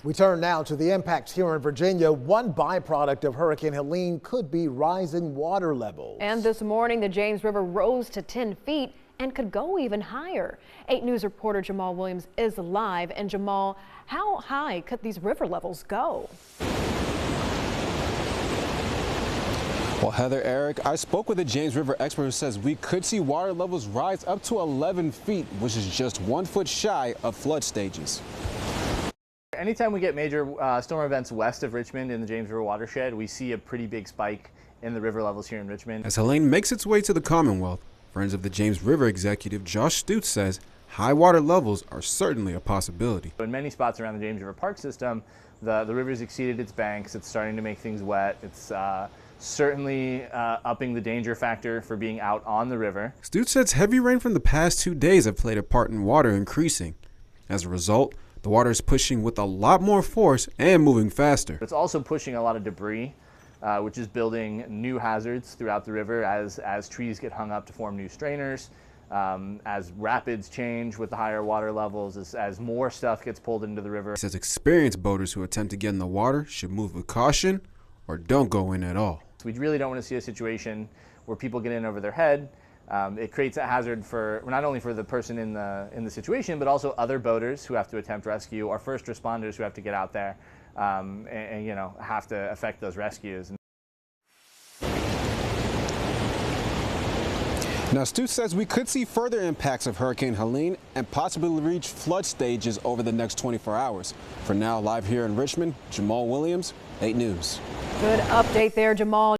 We turn now to the impacts here in Virginia. One byproduct of Hurricane Helene could be rising water levels. And this morning, the James River rose to 10 feet and could go even higher. 8 News reporter Jamal Williams is live. And Jamal, how high could these river levels go? Well, Heather, Eric, I spoke with a James River expert who says we could see water levels rise up to 11 feet, which is just 1 foot shy of flood stages. Anytime we get major storm events west of Richmond in the James River watershed, we see a pretty big spike in the river levels here in Richmond. As Helene makes its way to the Commonwealth, Friends of the James River executive Josh Stutz says high water levels are certainly a possibility. In many spots around the James River Park system, the river's exceeded its banks. It's starting to make things wet. It's certainly upping the danger factor for being out on the river. Stutz says heavy rain from the past 2 days have played a part in water increasing. As a result, the water is pushing with a lot more force and moving faster. It's also pushing a lot of debris, which is building new hazards throughout the river as trees get hung up to form new strainers, as rapids change with the higher water levels, as more stuff gets pulled into the river. He says experienced boaters who attempt to get in the water should move with caution or don't go in at all. We really don't want to see a situation where people get in over their head. It creates a hazard for not only for the person in the situation, but also other boaters who have to attempt rescue, or first responders who have to get out there and you know, have to effect those rescues. Now, Stutz says we could see further impacts of Hurricane Helene and possibly reach flood stages over the next 24 hours. For now, live here in Richmond, Jamal Williams, 8 News. Good update there, Jamal.